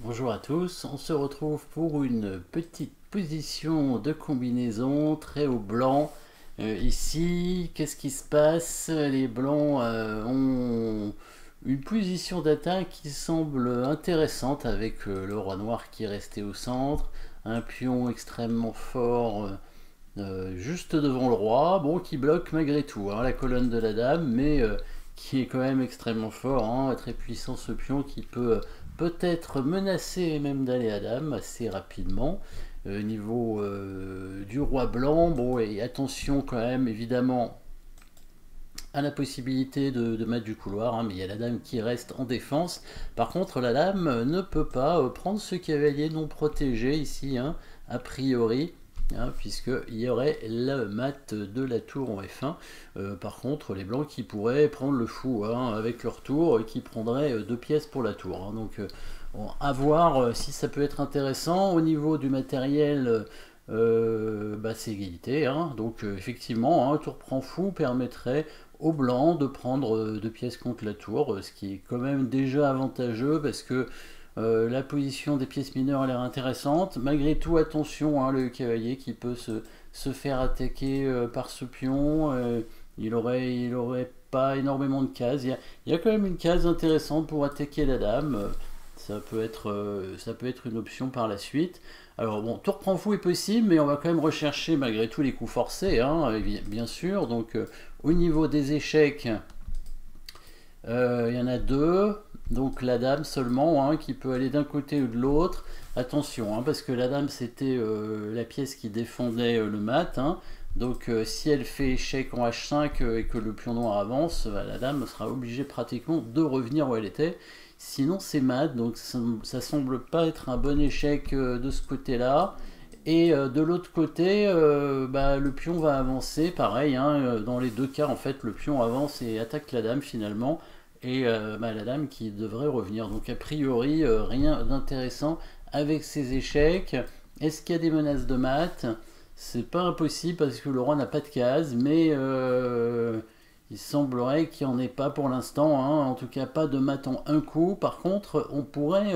Bonjour à tous, on se retrouve pour une petite position de combinaison très haut blanc. Ici, qu'est-ce qui se passe? Les blancs ont une position d'attaque qui semble intéressante avec le roi noir qui est resté au centre, un pion extrêmement fort juste devant le roi, bon, qui bloque malgré tout hein, la colonne de la dame, mais qui est quand même extrêmement fort, hein, très puissant ce pion qui peut peut-être menacer même d'aller à dame assez rapidement. Niveau du roi blanc, bon, et attention quand même évidemment à la possibilité de mettre du couloir, hein, mais il y a la dame qui reste en défense. Par contre, la dame ne peut pas prendre ce cavalier non protégé ici, hein, a priori. Hein, puisqu'il y aurait le mat de la tour en F1. Par contre, les blancs qui pourraient prendre le fou hein, avec leur tour, qui prendraient deux pièces pour la tour. Hein. Donc, bon, à voir si ça peut être intéressant. Au niveau du matériel, bah, c'est égalité. Hein. Donc, effectivement, un tour prend fou permettrait aux blancs de prendre deux pièces contre la tour, ce qui est quand même déjà avantageux parce que la position des pièces mineures a l'air intéressante. Malgré tout, attention, hein, le cavalier qui peut se faire attaquer par ce pion. Il aurait pas énormément de cases. Il y a quand même une case intéressante pour attaquer la dame. Ça peut être une option par la suite. Alors bon, tour prend fou est possible, mais on va quand même rechercher malgré tout les coups forcés, hein, bien sûr. Donc au niveau des échecs, il y en a deux. Donc la dame seulement, hein, qui peut aller d'un côté ou de l'autre. Attention, hein, parce que la dame c'était la pièce qui défendait le mat. Hein. Donc si elle fait échec en H5 et que le pion noir avance, la dame sera obligée pratiquement de revenir où elle était. Sinon c'est mat, donc ça semble pas être un bon échec de ce côté-là. Et de l'autre côté, bah, le pion va avancer, pareil, hein, dans les deux cas en fait, le pion avance et attaque la dame finalement et bah, la dame qui devrait revenir. Donc a priori, rien d'intéressant avec ces échecs. Est-ce qu'il y a des menaces de mat? C'est pas impossible parce que le roi n'a pas de case, mais il semblerait qu'il n'y en ait pas pour l'instant. Hein. En tout cas, pas de mat en un coup. Par contre, on pourrait,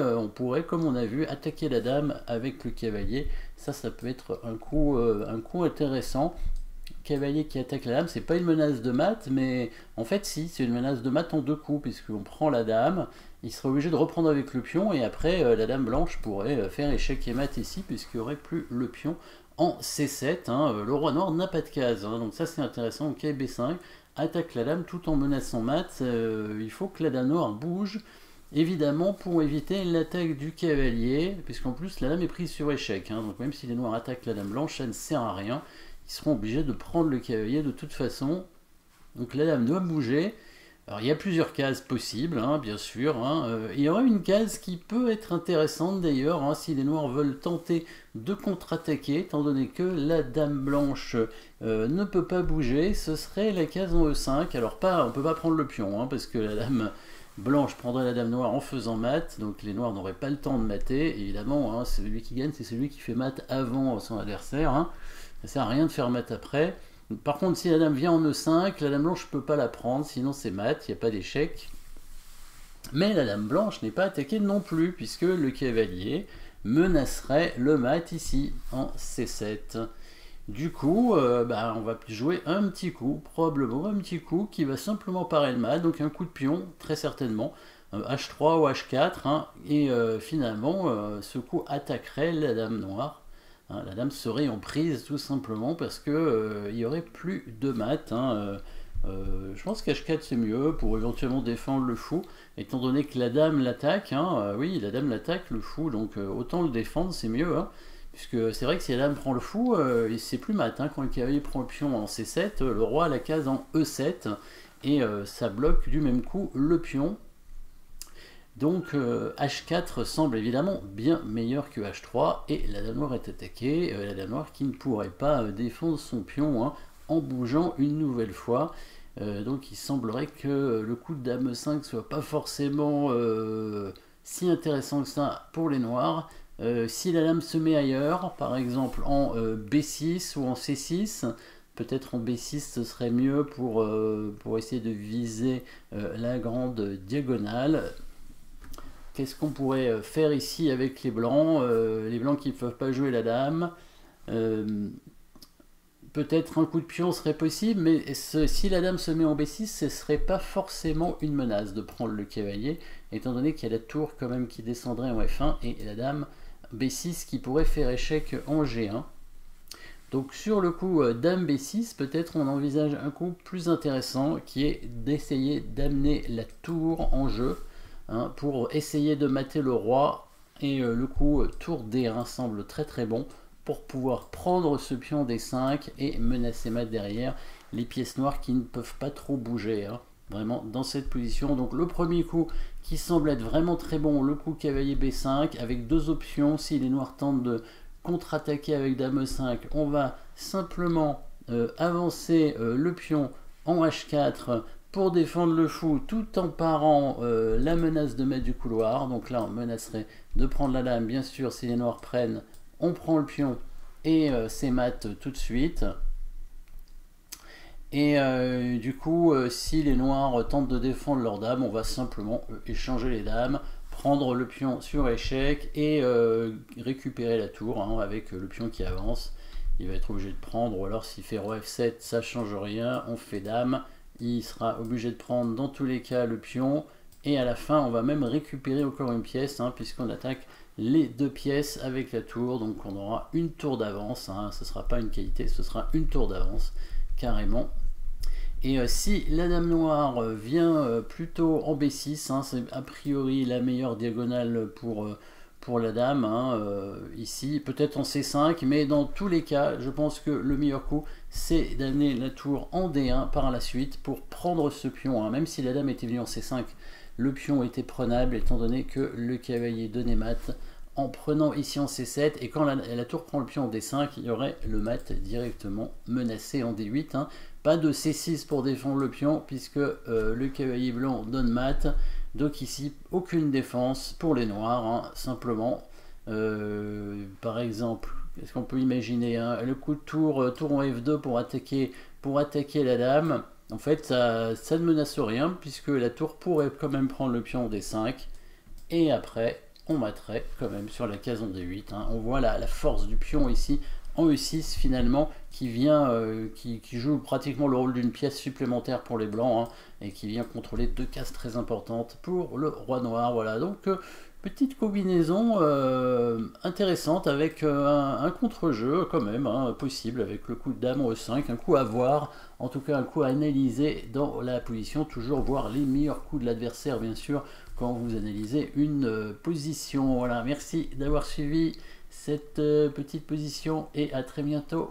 comme on a vu, attaquer la dame avec le cavalier. Ça peut être un coup intéressant cavalier qui attaque la dame, c'est pas une menace de mat, mais en fait si, c'est une menace de mat en deux coups, puisqu'on prend la dame, il serait obligé de reprendre avec le pion, et après la dame blanche pourrait faire échec et mat ici, puisqu'il n'y aurait plus le pion en C7. Hein. Le roi noir n'a pas de case, hein, donc ça c'est intéressant. Ok, B5, attaque la dame tout en menaçant mat, il faut que la dame noire bouge, évidemment pour éviter l'attaque du cavalier, puisqu'en plus la dame est prise sur échec, hein, donc même si les noirs attaquent la dame blanche, ça ne sert à rien. Ils seront obligés de prendre le cavalier de toute façon. Donc la dame doit bouger. Alors il y a plusieurs cases possibles, hein, bien sûr. Hein. Il y aura une case qui peut être intéressante d'ailleurs, hein, si les noirs veulent tenter de contre-attaquer, étant donné que la dame blanche ne peut pas bouger, ce serait la case en E5. Alors pas, on ne peut pas prendre le pion, hein, parce que la dame blanche prendrait la dame noire en faisant mat, donc les noirs n'auraient pas le temps de mater. Évidemment, hein, celui qui gagne, c'est celui qui fait mat avant son adversaire. Hein. Ça sert à rien de faire mat après. Par contre, si la dame vient en E5, la dame blanche ne peut pas la prendre, sinon c'est mat, il n'y a pas d'échec. Mais la dame blanche n'est pas attaquée non plus, puisque le cavalier menacerait le mat ici, en C7. Du coup, bah, on va jouer un petit coup, probablement un petit coup, qui va simplement parer le mat, donc un coup de pion, très certainement, H3 ou H4, hein, et finalement, ce coup attaquerait la dame noire. Hein, la dame serait en prise tout simplement parce que il y aurait plus de mat. Hein, je pense qu'H4 c'est mieux pour éventuellement défendre le fou, étant donné que la dame l'attaque. Hein, oui, la dame l'attaque, le fou, donc autant le défendre, c'est mieux. Hein, puisque c'est vrai que si la dame prend le fou, c'est plus mat. Hein, quand le cavalier prend le pion en C7, le roi a la case en E7, et ça bloque du même coup le pion. Donc H4 semble évidemment bien meilleur que H3 et la dame noire est attaquée, la dame noire qui ne pourrait pas défendre son pion hein, en bougeant une nouvelle fois. Donc il semblerait que le coup de dame 5 soit pas forcément si intéressant que ça pour les noirs. Si la dame se met ailleurs, par exemple en B6 ou en C6, peut-être en B6 ce serait mieux pour essayer de viser la grande diagonale. qu'est-ce qu'on pourrait faire ici avec les blancs qui ne peuvent pas jouer la dame. Peut-être un coup de pion serait possible, mais si la dame se met en B6, ce ne serait pas forcément une menace de prendre le cavalier, étant donné qu'il y a la tour quand même qui descendrait en F1 et la dame B6 qui pourrait faire échec en G1. Donc sur le coup dame B6, peut-être on envisage un coup plus intéressant qui est d'essayer d'amener la tour en jeu hein, pour essayer de mater le roi. Et le coup tour D1 semble très très bon pour pouvoir prendre ce pion D5 et menacer mat derrière les pièces noires qui ne peuvent pas trop bouger. Hein, vraiment dans cette position. Donc le premier coup qui semble être vraiment très bon, le coup cavalier B5 avec deux options. Si les noirs tentent de contre-attaquer avec dame E5, on va simplement avancer le pion en H4 pour défendre le fou tout en parant la menace de maître du couloir. Donc là on menacerait de prendre la dame, bien sûr si les noirs prennent, on prend le pion et c'est mat tout de suite. Et du coup si les noirs tentent de défendre leur dame, on va simplement échanger les dames, prendre le pion sur échec et récupérer la tour hein, avec le pion qui avance. Il va être obligé de prendre, ou alors s'il fait roi F7, ça change rien, on fait dame, il sera obligé de prendre dans tous les cas le pion, et à la fin on va même récupérer encore une pièce, hein, puisqu'on attaque les deux pièces avec la tour, donc on aura une tour d'avance, hein, ce ne sera pas une qualité, ce sera une tour d'avance, carrément. Et si la dame noire vient plutôt en B6, hein, c'est a priori la meilleure diagonale pour la dame, hein, ici, peut-être en C5, mais dans tous les cas, je pense que le meilleur coup, c'est d'amener la tour en D1 par la suite pour prendre ce pion, hein. Même si la dame était venue en C5, le pion était prenable, étant donné que le cavalier donnait mat en prenant ici en C7, et quand la tour prend le pion en D5, il y aurait le mat directement menacé en D8, hein. Pas de C6 pour défendre le pion, puisque le cavalier blanc donne mat, donc ici aucune défense pour les noirs, hein, simplement. Par exemple, qu'est-ce qu'on peut imaginer hein, le coup de tour, tour en F2 pour attaquer la dame. En fait, ça ne menace rien, puisque la tour pourrait quand même prendre le pion en D5, et après on materait quand même sur la case en D8. Hein. On voit la force du pion ici en E6 finalement qui vient, qui joue pratiquement le rôle d'une pièce supplémentaire pour les blancs hein, et qui vient contrôler deux cases très importantes pour le roi noir. Voilà, donc petite combinaison intéressante avec un contre-jeu quand même hein, possible avec le coup de dame en E5, un coup à voir, en tout cas un coup à analyser dans la position, toujours voir les meilleurs coups de l'adversaire bien sûr quand vous analysez une position. Voilà, merci d'avoir suivi cette petite position et à très bientôt.